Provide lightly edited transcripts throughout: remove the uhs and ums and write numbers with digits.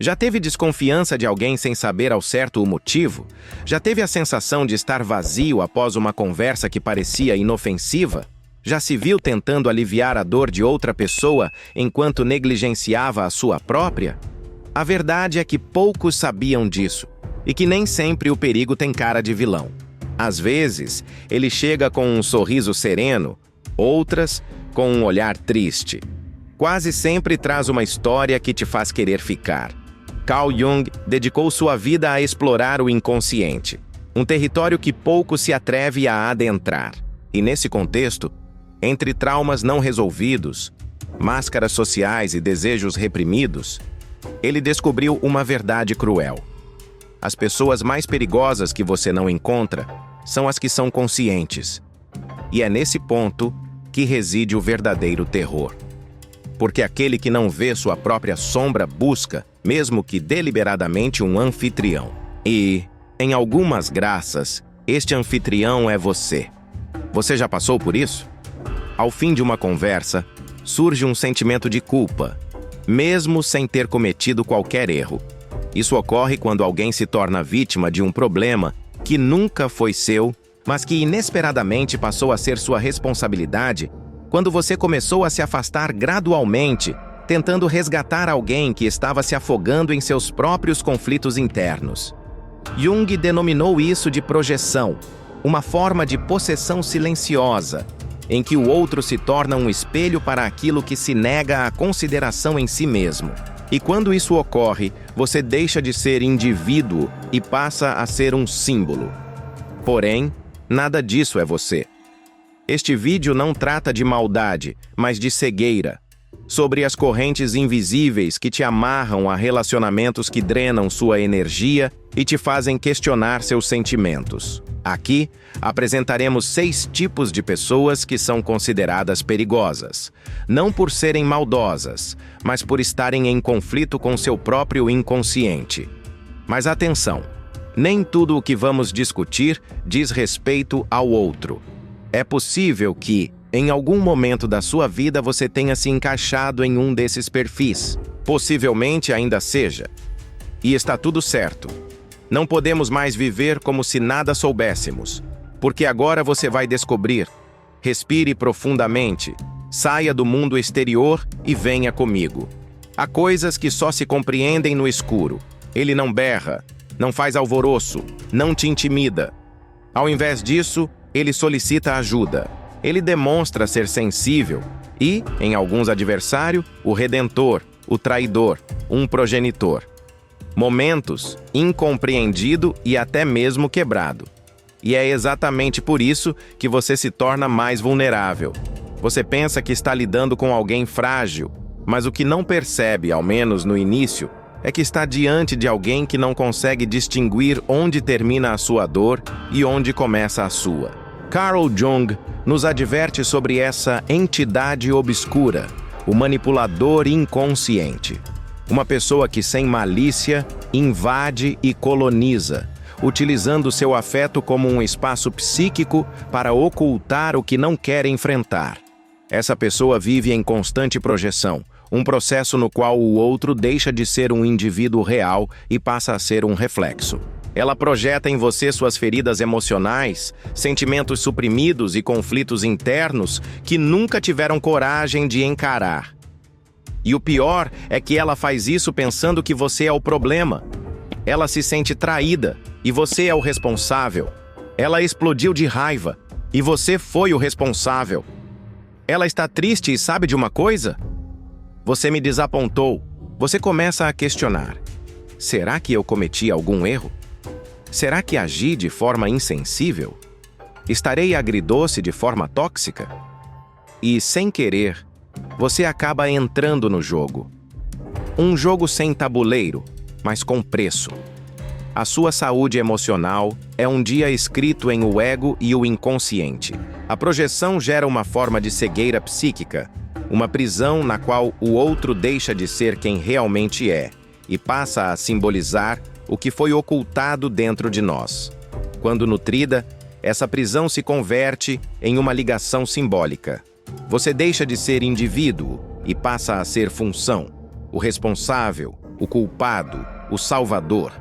Já teve desconfiança de alguém sem saber ao certo o motivo? Já teve a sensação de estar vazio após uma conversa que parecia inofensiva? Já se viu tentando aliviar a dor de outra pessoa enquanto negligenciava a sua própria? A verdade é que poucos sabiam disso, e que nem sempre o perigo tem cara de vilão. Às vezes, ele chega com um sorriso sereno, outras com um olhar triste. Quase sempre traz uma história que te faz querer ficar. Carl Jung dedicou sua vida a explorar o inconsciente, um território que pouco se atreve a adentrar. E nesse contexto, entre traumas não resolvidos, máscaras sociais e desejos reprimidos, ele descobriu uma verdade cruel. As pessoas mais perigosas que você não encontra são as que são conscientes. E é nesse ponto que reside o verdadeiro terror. Porque aquele que não vê sua própria sombra busca, mesmo que deliberadamente, um anfitrião. E, em algumas graças, este anfitrião é você. Você já passou por isso? Ao fim de uma conversa, surge um sentimento de culpa, mesmo sem ter cometido qualquer erro. Isso ocorre quando alguém se torna vítima de um problema que nunca foi seu, mas que inesperadamente passou a ser sua responsabilidade quando você começou a se afastar gradualmente, tentando resgatar alguém que estava se afogando em seus próprios conflitos internos. Jung denominou isso de projeção, uma forma de possessão silenciosa, em que o outro se torna um espelho para aquilo que se nega à consideração em si mesmo. E quando isso ocorre, você deixa de ser indivíduo e passa a ser um símbolo. Porém, nada disso é você. Este vídeo não trata de maldade, mas de cegueira, sobre as correntes invisíveis que te amarram a relacionamentos que drenam sua energia e te fazem questionar seus sentimentos. Aqui, apresentaremos 6 tipos de pessoas que são consideradas perigosas, não por serem maldosas, mas por estarem em conflito com seu próprio inconsciente. Mas atenção, nem tudo o que vamos discutir diz respeito ao outro. É possível que, em algum momento da sua vida, você tenha se encaixado em um desses perfis. Possivelmente ainda seja. E está tudo certo. Não podemos mais viver como se nada soubéssemos, porque agora você vai descobrir. Respire profundamente, saia do mundo exterior e venha comigo. Há coisas que só se compreendem no escuro. Ele não berra, não faz alvoroço, não te intimida. Ao invés disso, ele solicita ajuda. Ele demonstra ser sensível e, em alguns adversários, o redentor, o traidor, um progenitor. Momentos, incompreendido e até mesmo quebrado. E é exatamente por isso que você se torna mais vulnerável. Você pensa que está lidando com alguém frágil, mas o que não percebe, ao menos no início, é que está diante de alguém que não consegue distinguir onde termina a sua dor e onde começa a sua. Carl Jung nos adverte sobre essa entidade obscura, o manipulador inconsciente. Uma pessoa que, sem malícia, invade e coloniza, utilizando seu afeto como um espaço psíquico para ocultar o que não quer enfrentar. Essa pessoa vive em constante projeção, um processo no qual o outro deixa de ser um indivíduo real e passa a ser um reflexo. Ela projeta em você suas feridas emocionais, sentimentos suprimidos e conflitos internos que nunca tiveram coragem de encarar. E o pior é que ela faz isso pensando que você é o problema. Ela se sente traída e você é o responsável. Ela explodiu de raiva e você foi o responsável. Ela está triste e sabe de uma coisa? Você me desapontou. Você começa a questionar. Será que eu cometi algum erro? Será que agi de forma insensível? Estarei agridoce de forma tóxica? E, sem querer, você acaba entrando no jogo. Um jogo sem tabuleiro, mas com preço. A sua saúde emocional é um dia escrito em o ego e o inconsciente. A projeção gera uma forma de cegueira psíquica, uma prisão na qual o outro deixa de ser quem realmente é e passa a simbolizar o que foi ocultado dentro de nós. Quando nutrida, essa prisão se converte em uma ligação simbólica. Você deixa de ser indivíduo e passa a ser função, o responsável, o culpado, o salvador.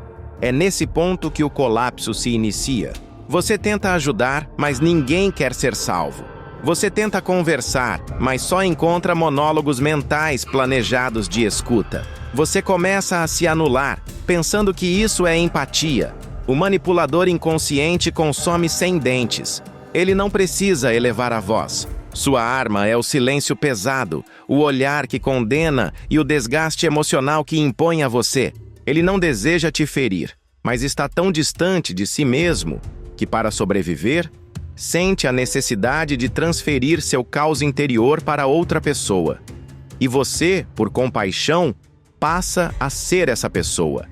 É nesse ponto que o colapso se inicia. Você tenta ajudar, mas ninguém quer ser salvo. Você tenta conversar, mas só encontra monólogos mentais planejados de escuta. Você começa a se anular, pensando que isso é empatia. O manipulador inconsciente consome sem dentes. Ele não precisa elevar a voz. Sua arma é o silêncio pesado, o olhar que condena e o desgaste emocional que impõe a você. Ele não deseja te ferir, mas está tão distante de si mesmo que, para sobreviver, sente a necessidade de transferir seu caos interior para outra pessoa. E você, por compaixão, passa a ser essa pessoa.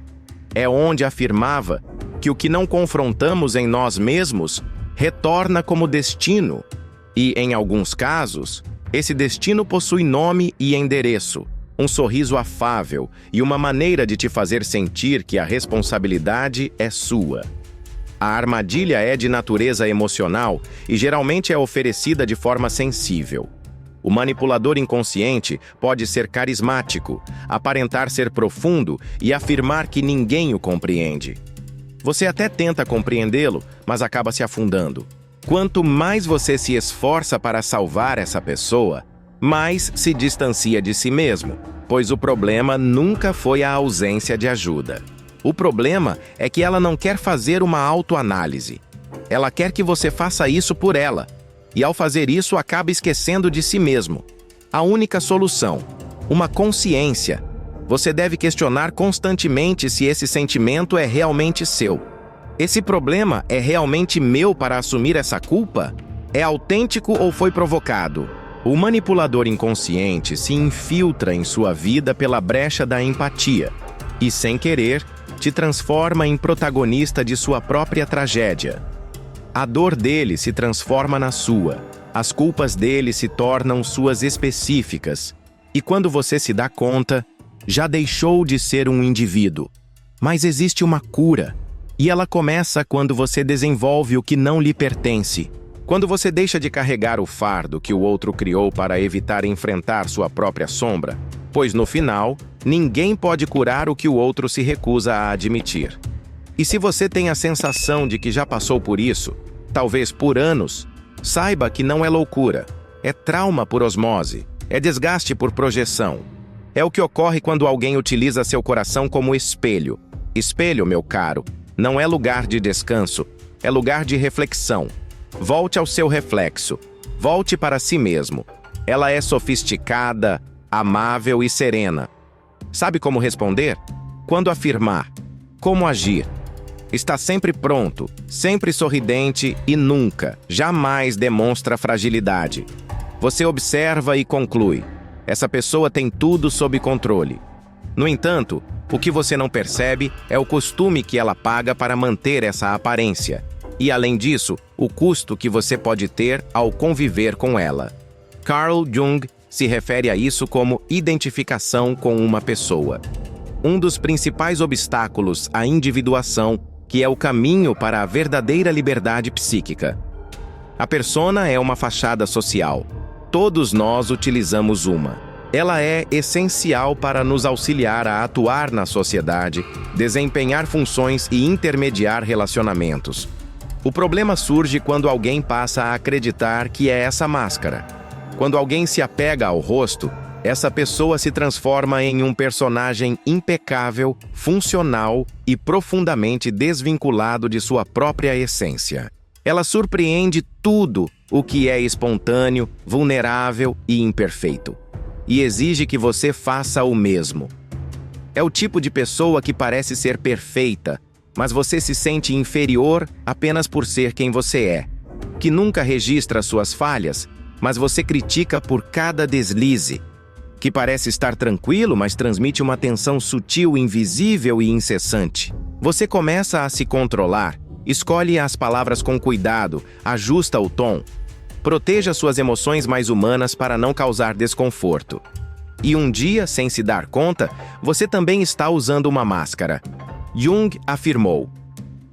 É onde afirmava que o que não confrontamos em nós mesmos retorna como destino. E, em alguns casos, esse destino possui nome e endereço, um sorriso afável e uma maneira de te fazer sentir que a responsabilidade é sua. A armadilha é de natureza emocional e geralmente é oferecida de forma sensível. O manipulador inconsciente pode ser carismático, aparentar ser profundo e afirmar que ninguém o compreende. Você até tenta compreendê-lo, mas acaba se afundando. Quanto mais você se esforça para salvar essa pessoa, mais se distancia de si mesmo, pois o problema nunca foi a ausência de ajuda. O problema é que ela não quer fazer uma autoanálise. Ela quer que você faça isso por ela. E ao fazer isso, acaba esquecendo de si mesmo. A única solução: uma consciência. Você deve questionar constantemente se esse sentimento é realmente seu. Esse problema é realmente meu para assumir essa culpa? É autêntico ou foi provocado? O manipulador inconsciente se infiltra em sua vida pela brecha da empatia e, sem querer, te transforma em protagonista de sua própria tragédia. A dor dele se transforma na sua, as culpas dele se tornam suas específicas, e quando você se dá conta, já deixou de ser um indivíduo. Mas existe uma cura, e ela começa quando você desenvolve o que não lhe pertence. Quando você deixa de carregar o fardo que o outro criou para evitar enfrentar sua própria sombra, pois no final, ninguém pode curar o que o outro se recusa a admitir. E se você tem a sensação de que já passou por isso, talvez por anos, saiba que não é loucura, é trauma por osmose, é desgaste por projeção. É o que ocorre quando alguém utiliza seu coração como espelho. Espelho, meu caro, não é lugar de descanso, é lugar de reflexão. Volte ao seu reflexo, volte para si mesmo. Ela é sofisticada, amável e serena. Sabe como responder? Quando afirmar. Como agir? Está sempre pronto, sempre sorridente e nunca, jamais demonstra fragilidade. Você observa e conclui: essa pessoa tem tudo sob controle. No entanto, o que você não percebe é o costume que ela paga para manter essa aparência. E, além disso, o custo que você pode ter ao conviver com ela. Carl Jung se refere a isso como identificação com uma pessoa. Um dos principais obstáculos à individuação, que é o caminho para a verdadeira liberdade psíquica. A persona é uma fachada social. Todos nós utilizamos uma. Ela é essencial para nos auxiliar a atuar na sociedade, desempenhar funções e intermediar relacionamentos. O problema surge quando alguém passa a acreditar que é essa máscara. Quando alguém se apega ao rosto, essa pessoa se transforma em um personagem impecável, funcional e profundamente desvinculado de sua própria essência. Ela surpreende tudo o que é espontâneo, vulnerável e imperfeito, e exige que você faça o mesmo. É o tipo de pessoa que parece ser perfeita, mas você se sente inferior apenas por ser quem você é, que nunca registra suas falhas, mas você critica por cada deslize, que parece estar tranquilo, mas transmite uma tensão sutil, invisível e incessante. Você começa a se controlar, escolhe as palavras com cuidado, ajusta o tom. Proteja suas emoções mais humanas para não causar desconforto. E um dia, sem se dar conta, você também está usando uma máscara. Jung afirmou: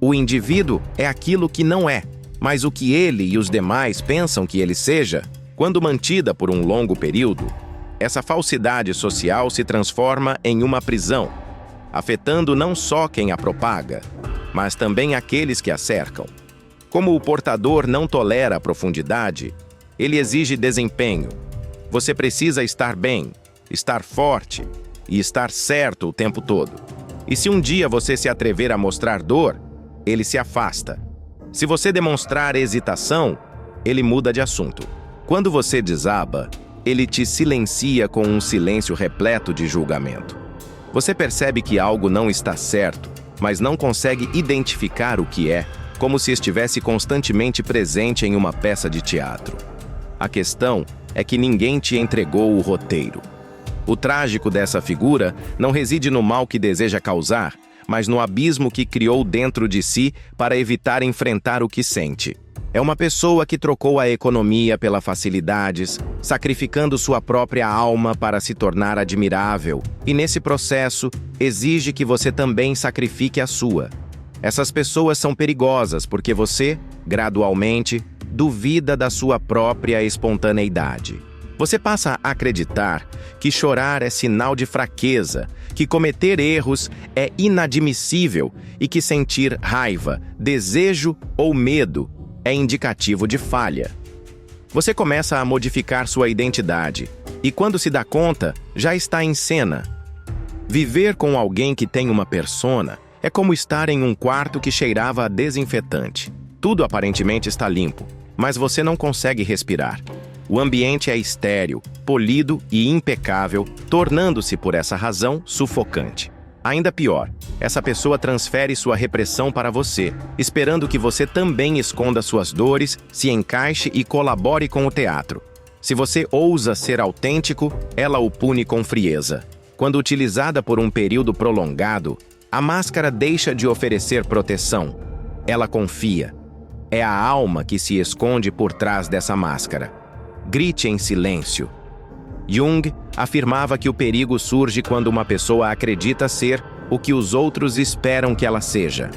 o indivíduo é aquilo que não é, mas o que ele e os demais pensam que ele seja. Quando mantida por um longo período, essa falsidade social se transforma em uma prisão. afetando não só quem a propaga, mas também aqueles que a cercam. Como o portador não tolera a profundidade, ele exige desempenho. Você precisa estar bem, estar forte e estar certo o tempo todo. E se um dia você se atrever a mostrar dor, ele se afasta. Se você demonstrar hesitação, ele muda de assunto. Quando você desaba, ele te silencia com um silêncio repleto de julgamento. Você percebe que algo não está certo, mas não consegue identificar o que é, como se estivesse constantemente presente em uma peça de teatro. A questão é que ninguém te entregou o roteiro. O trágico dessa figura não reside no mal que deseja causar, mas no abismo que criou dentro de si para evitar enfrentar o que sente. É uma pessoa que trocou a economia pela facilidades, sacrificando sua própria alma para se tornar admirável, e nesse processo exige que você também sacrifique a sua. Essas pessoas são perigosas porque você, gradualmente, duvida da sua própria espontaneidade. Você passa a acreditar que chorar é sinal de fraqueza, que cometer erros é inadmissível e que sentir raiva, desejo ou medo é indicativo de falha. Você começa a modificar sua identidade e, quando se dá conta, já está em cena. Viver com alguém que tem uma persona é como estar em um quarto que cheirava a desinfetante. Tudo aparentemente está limpo, mas você não consegue respirar. O ambiente é estéril, polido e impecável, tornando-se, por essa razão, sufocante. Ainda pior, essa pessoa transfere sua repressão para você, esperando que você também esconda suas dores, se encaixe e colabore com o teatro. Se você ousa ser autêntico, ela o pune com frieza. Quando utilizada por um período prolongado, a máscara deixa de oferecer proteção. Ela confia. É a alma que se esconde por trás dessa máscara. Grite em silêncio. Jung afirmava que o perigo surge quando uma pessoa acredita ser o que os outros esperam que ela seja.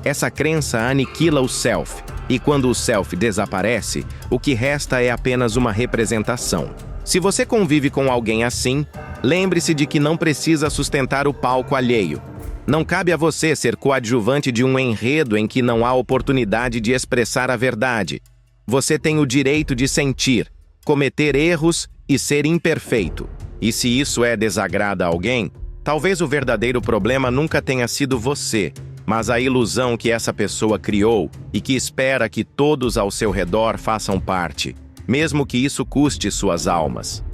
Essa crença aniquila o self, e quando o self desaparece, o que resta é apenas uma representação. Se você convive com alguém assim, lembre-se de que não precisa sustentar o palco alheio. Não cabe a você ser coadjuvante de um enredo em que não há oportunidade de expressar a verdade. Você tem o direito de sentir, cometer erros e ser imperfeito. E se isso desagrada a alguém, talvez o verdadeiro problema nunca tenha sido você, mas a ilusão que essa pessoa criou e que espera que todos ao seu redor façam parte, mesmo que isso custe suas almas.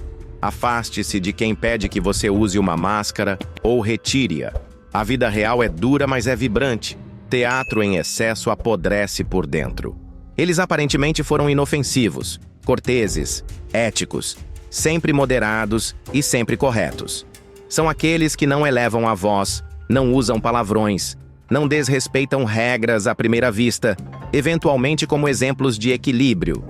Afaste-se de quem pede que você use uma máscara ou retire-a. A vida real é dura, mas é vibrante. Teatro em excesso apodrece por dentro. Eles aparentemente foram inofensivos, corteses, éticos, sempre moderados e sempre corretos. São aqueles que não elevam a voz, não usam palavrões, não desrespeitam regras à primeira vista, eventualmente como exemplos de equilíbrio.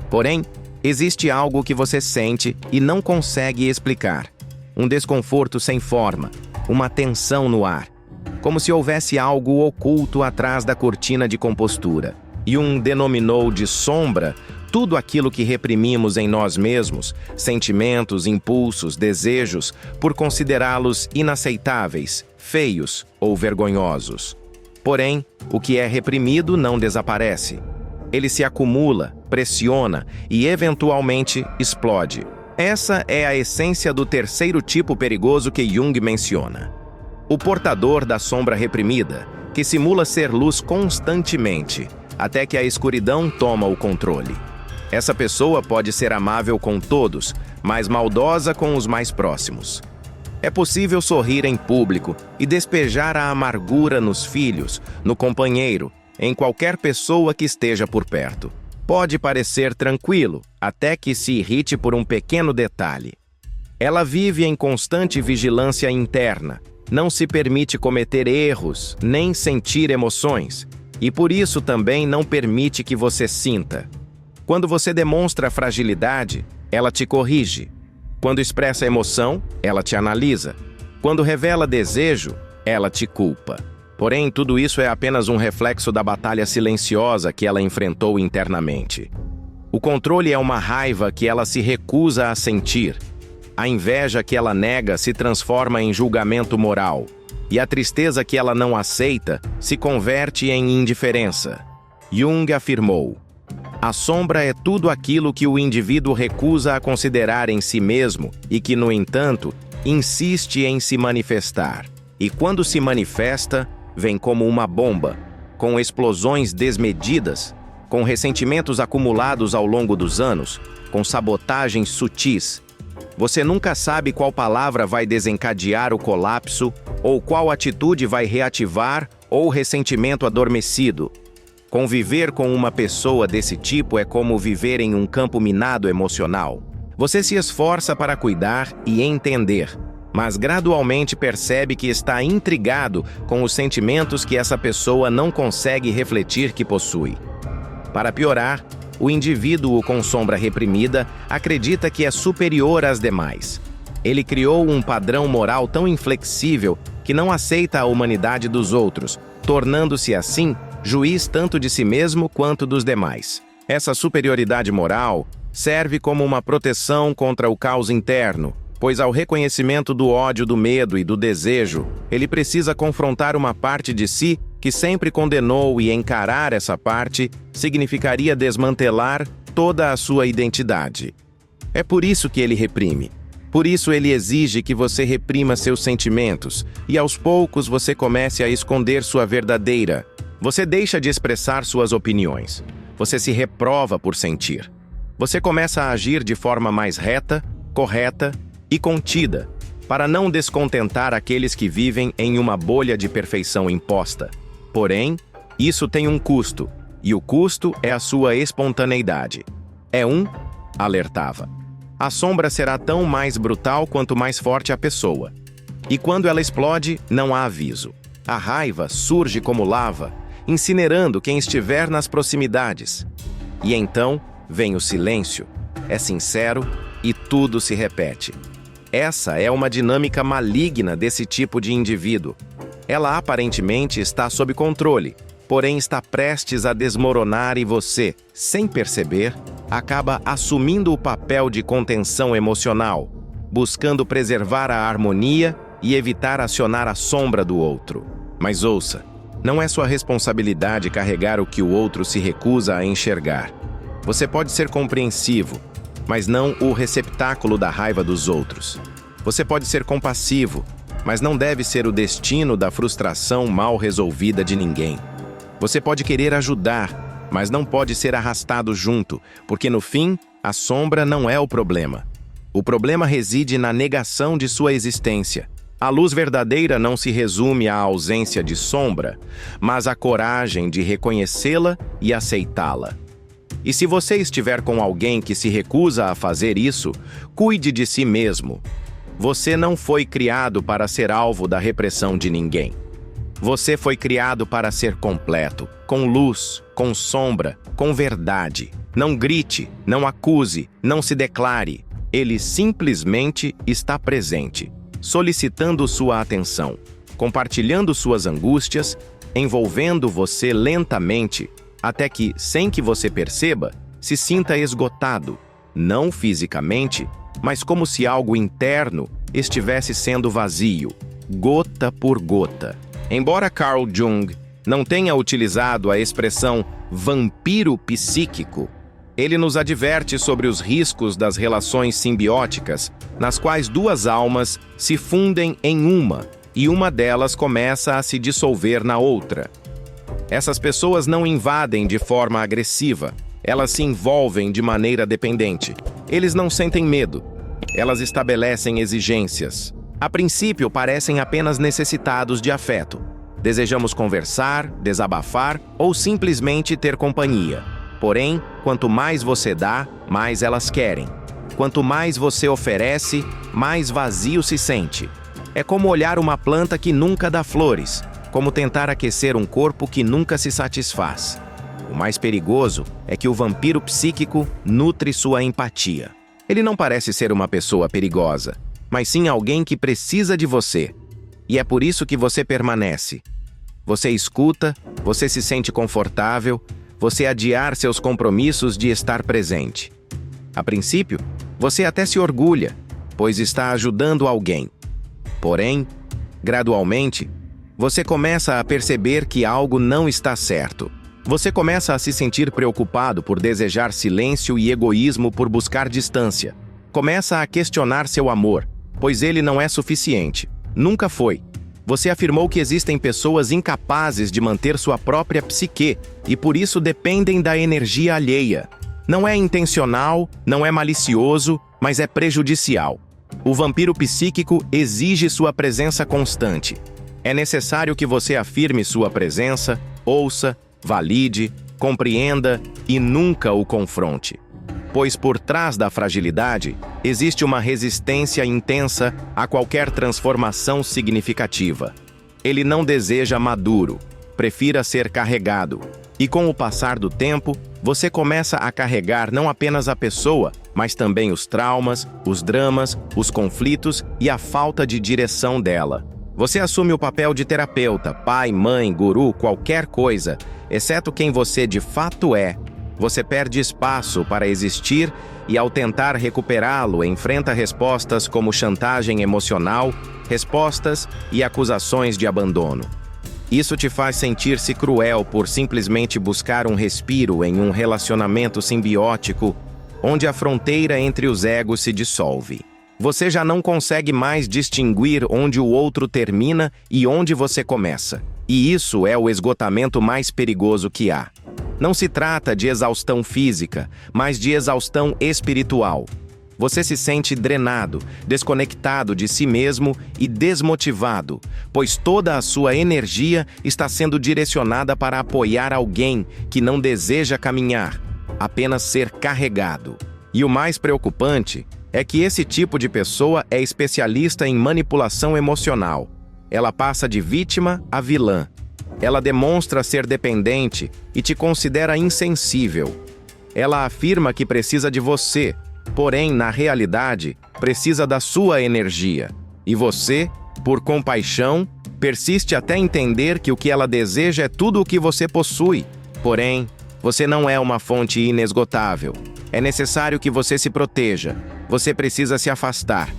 Porém, existe algo que você sente e não consegue explicar. Um desconforto sem forma, uma tensão no ar, como se houvesse algo oculto atrás da cortina de compostura. Jung denominou de sombra tudo aquilo que reprimimos em nós mesmos, sentimentos, impulsos, desejos, por considerá-los inaceitáveis, feios ou vergonhosos. Porém, o que é reprimido não desaparece. Ele se acumula, pressiona e, eventualmente, explode. Essa é a essência do terceiro tipo perigoso que Jung menciona. O portador da sombra reprimida, que simula ser luz constantemente, até que a escuridão toma o controle. Essa pessoa pode ser amável com todos, mas maldosa com os mais próximos. É possível sorrir em público e despejar a amargura nos filhos, no companheiro, em qualquer pessoa que esteja por perto. Pode parecer tranquilo, até que se irrite por um pequeno detalhe. Ela vive em constante vigilância interna, não se permite cometer erros, nem sentir emoções, e por isso também não permite que você sinta. Quando você demonstra fragilidade, ela te corrige. Quando expressa emoção, ela te analisa. Quando revela desejo, ela te culpa. Porém, tudo isso é apenas um reflexo da batalha silenciosa que ela enfrentou internamente. O controle é uma raiva que ela se recusa a sentir. A inveja que ela nega se transforma em julgamento moral. e a tristeza que ela não aceita se converte em indiferença. Jung afirmou: a sombra é tudo aquilo que o indivíduo recusa a considerar em si mesmo e que, no entanto, insiste em se manifestar. E quando se manifesta, vem como uma bomba, com explosões desmedidas, com ressentimentos acumulados ao longo dos anos, com sabotagens sutis. Você nunca sabe qual palavra vai desencadear o colapso ou qual atitude vai reativar ou ressentimento adormecido. Conviver com uma pessoa desse tipo é como viver em um campo minado emocional. Você se esforça para cuidar e entender, mas gradualmente percebe que está intrigado com os sentimentos que essa pessoa não consegue refletir que possui. Para piorar, o indivíduo com sombra reprimida acredita que é superior às demais. Ele criou um padrão moral tão inflexível que não aceita a humanidade dos outros, tornando-se assim juiz tanto de si mesmo quanto dos demais. Essa superioridade moral serve como uma proteção contra o caos interno, pois ao reconhecimento do ódio, do medo e do desejo, ele precisa confrontar uma parte de si que sempre condenou, e encarar essa parte significaria desmantelar toda a sua identidade. É por isso que ele reprime. Por isso ele exige que você reprima seus sentimentos e aos poucos você comece a esconder sua verdadeira. Você deixa de expressar suas opiniões. Você se reprova por sentir. Você começa a agir de forma mais reta, correta e contida, para não descontentar aqueles que vivem em uma bolha de perfeição imposta. Porém, isso tem um custo, e o custo é a sua espontaneidade. Alertava. A sombra será tão mais brutal quanto mais forte a pessoa. E quando ela explode, não há aviso. A raiva surge como lava, incinerando quem estiver nas proximidades. E então vem o silêncio. É sincero e tudo se repete. Essa é uma dinâmica maligna desse tipo de indivíduo. Ela aparentemente está sob controle, porém está prestes a desmoronar e você, sem perceber, acaba assumindo o papel de contenção emocional, buscando preservar a harmonia e evitar acionar a sombra do outro. Mas ouça, não é sua responsabilidade carregar o que o outro se recusa a enxergar. Você pode ser compreensivo, mas não o receptáculo da raiva dos outros. Você pode ser compassivo, mas não deve ser o destino da frustração mal resolvida de ninguém. Você pode querer ajudar, mas não pode ser arrastado junto, porque no fim, a sombra não é o problema. O problema reside na negação de sua existência. A luz verdadeira não se resume à ausência de sombra, mas à coragem de reconhecê-la e aceitá-la. E se você estiver com alguém que se recusa a fazer isso, cuide de si mesmo. Você não foi criado para ser alvo da repressão de ninguém. Você foi criado para ser completo, com luz, com sombra, com verdade. Não grite, não acuse, não se declare. Ele simplesmente está presente, solicitando sua atenção, compartilhando suas angústias, envolvendo você lentamente, até que, sem que você perceba, se sinta esgotado, não fisicamente, mas como se algo interno estivesse sendo vazio, gota por gota. Embora Carl Jung não tenha utilizado a expressão vampiro psíquico, ele nos adverte sobre os riscos das relações simbióticas, nas quais duas almas se fundem em uma, e uma delas começa a se dissolver na outra. Essas pessoas não invadem de forma agressiva, elas se envolvem de maneira dependente. Eles não sentem medo. Elas estabelecem exigências. A princípio, parecem apenas necessitados de afeto. Desejamos conversar, desabafar ou simplesmente ter companhia. Porém, quanto mais você dá, mais elas querem. Quanto mais você oferece, mais vazio se sente. É como olhar uma planta que nunca dá flores, como tentar aquecer um corpo que nunca se satisfaz. O mais perigoso é que o vampiro psíquico nutre sua empatia. Ele não parece ser uma pessoa perigosa, mas sim alguém que precisa de você. E é por isso que você permanece. Você escuta, você se sente confortável, você adiar seus compromissos de estar presente. A princípio, você até se orgulha, pois está ajudando alguém. Porém, gradualmente, Você começa a perceber que algo não está certo. Você começa a se sentir preocupado por desejar silêncio e egoísmo por buscar distância. Começa a questionar seu amor, pois ele não é suficiente. Nunca foi. Você afirmou que existem pessoas incapazes de manter sua própria psique e por isso dependem da energia alheia. Não é intencional, não é malicioso, mas é prejudicial. O vampiro psíquico exige sua presença constante. É necessário que você afirme sua presença, ouça, valide, compreenda e nunca o confronte. Pois por trás da fragilidade existe uma resistência intensa a qualquer transformação significativa. Ele não deseja maduro, prefira ser carregado. E com o passar do tempo, você começa a carregar não apenas a pessoa, mas também os traumas, os dramas, os conflitos e a falta de direção dela. Você assume o papel de terapeuta, pai, mãe, guru, qualquer coisa, exceto quem você de fato é. Você perde espaço para existir e, ao tentar recuperá-lo, enfrenta respostas como chantagem emocional, respostas e acusações de abandono. Isso te faz sentir-se cruel por simplesmente buscar um respiro em um relacionamento simbiótico onde a fronteira entre os egos se dissolve. Você já não consegue mais distinguir onde o outro termina e onde você começa. E isso é o esgotamento mais perigoso que há. Não se trata de exaustão física, mas de exaustão espiritual. Você se sente drenado, desconectado de si mesmo e desmotivado, pois toda a sua energia está sendo direcionada para apoiar alguém que não deseja caminhar, apenas ser carregado. E o mais preocupante é que esse tipo de pessoa é especialista em manipulação emocional. Ela passa de vítima a vilã. Ela demonstra ser dependente e te considera insensível. Ela afirma que precisa de você, porém, na realidade, precisa da sua energia. E você, por compaixão, persiste até entender que o que ela deseja é tudo o que você possui. Porém, você não é uma fonte inesgotável. É necessário que você se proteja. Você precisa se afastar.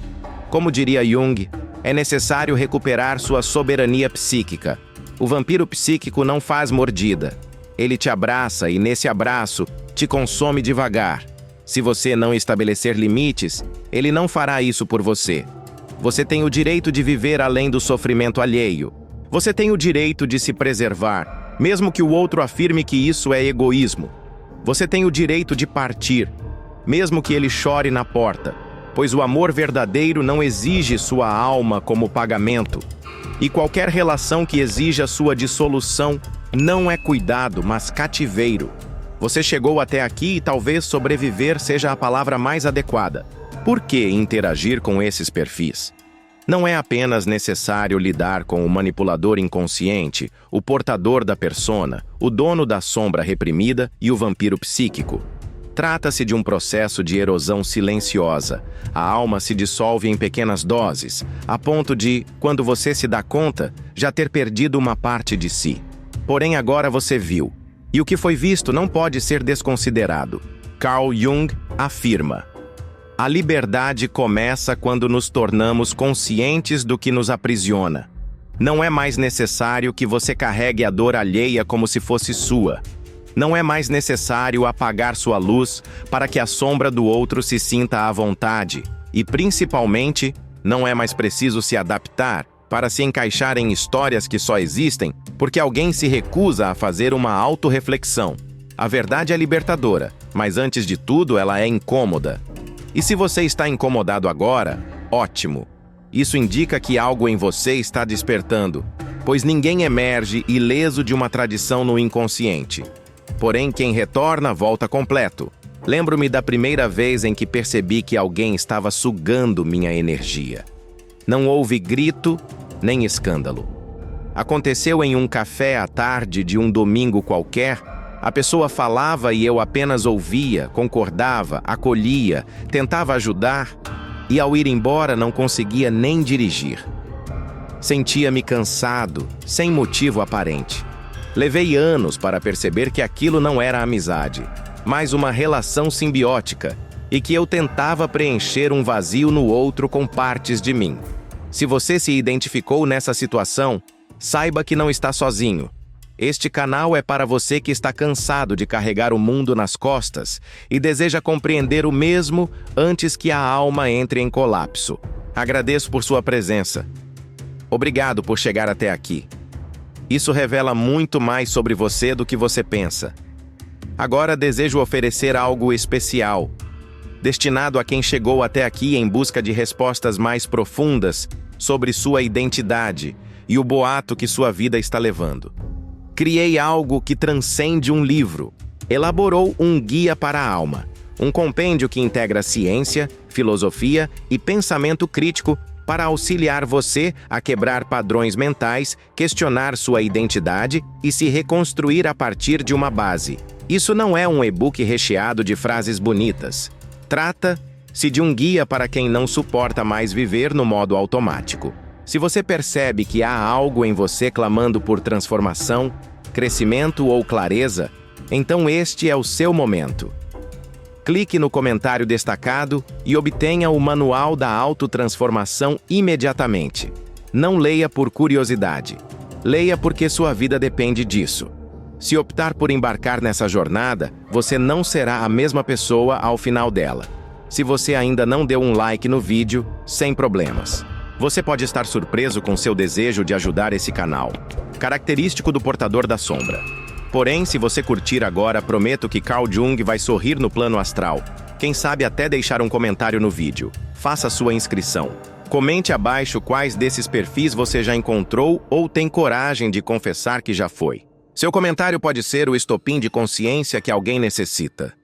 Como diria Jung, é necessário recuperar sua soberania psíquica. O vampiro psíquico não faz mordida. Ele te abraça e, nesse abraço, te consome devagar. Se você não estabelecer limites, ele não fará isso por você. Você tem o direito de viver além do sofrimento alheio. Você tem o direito de se preservar, mesmo que o outro afirme que isso é egoísmo. Você tem o direito de partir, mesmo que ele chore na porta, pois o amor verdadeiro não exige sua alma como pagamento. E qualquer relação que exija sua dissolução não é cuidado, mas cativeiro. Você chegou até aqui e talvez sobreviver seja a palavra mais adequada. Por que interagir com esses perfis? Não é apenas necessário lidar com o manipulador inconsciente, o portador da persona, o dono da sombra reprimida e o vampiro psíquico. Trata-se de um processo de erosão silenciosa. A alma se dissolve em pequenas doses, a ponto de, quando você se dá conta, já ter perdido uma parte de si. Porém, agora você viu. E o que foi visto não pode ser desconsiderado. Carl Jung afirma: a liberdade começa quando nos tornamos conscientes do que nos aprisiona. Não é mais necessário que você carregue a dor alheia como se fosse sua. Não é mais necessário apagar sua luz para que a sombra do outro se sinta à vontade. E, principalmente, não é mais preciso se adaptar para se encaixar em histórias que só existem porque alguém se recusa a fazer uma autorreflexão. A verdade é libertadora, mas antes de tudo ela é incômoda. E se você está incomodado agora, ótimo. Isso indica que algo em você está despertando, pois ninguém emerge ileso de uma tradição no inconsciente. Porém, quem retorna volta completo. Lembro-me da primeira vez em que percebi que alguém estava sugando minha energia. Não houve grito, nem escândalo. Aconteceu em um café à tarde de um domingo qualquer. A pessoa falava e eu apenas ouvia, concordava, acolhia, tentava ajudar e, ao ir embora, não conseguia nem dirigir. Sentia-me cansado, sem motivo aparente. Levei anos para perceber que aquilo não era amizade, mas uma relação simbiótica, e que eu tentava preencher um vazio no outro com partes de mim. Se você se identificou nessa situação, Saiba que não está sozinho. Este canal é para você que está cansado de carregar o mundo nas costas e deseja compreender o mesmo antes que a alma entre em colapso. Agradeço por sua presença. Obrigado por chegar até aqui. Isso revela muito mais sobre você do que você pensa. Agora desejo oferecer algo especial, destinado a quem chegou até aqui em busca de respostas mais profundas sobre sua identidade e o boato que sua vida está levando. Criei algo que transcende um livro. Elaborou um guia para a alma, um compêndio que integra ciência, filosofia e pensamento crítico para auxiliar você a quebrar padrões mentais, questionar sua identidade e se reconstruir a partir de uma base. Isso não é um e-book recheado de frases bonitas. Trata-se de um guia para quem não suporta mais viver no modo automático. Se você percebe que há algo em você clamando por transformação, crescimento ou clareza, então este é o seu momento. Clique no comentário destacado e obtenha o Manual da Autotransformação imediatamente. Não leia por curiosidade. Leia porque sua vida depende disso. Se optar por embarcar nessa jornada, você não será a mesma pessoa ao final dela. Se você ainda não deu um like no vídeo, sem problemas. Você pode estar surpreso com seu desejo de ajudar esse canal, característico do portador da sombra. Porém, se você curtir agora, prometo que Carl Jung vai sorrir no plano astral. Quem sabe até deixar um comentário no vídeo. Faça sua inscrição. Comente abaixo quais desses perfis você já encontrou ou tem coragem de confessar que já foi. Seu comentário pode ser o estopim de consciência que alguém necessita.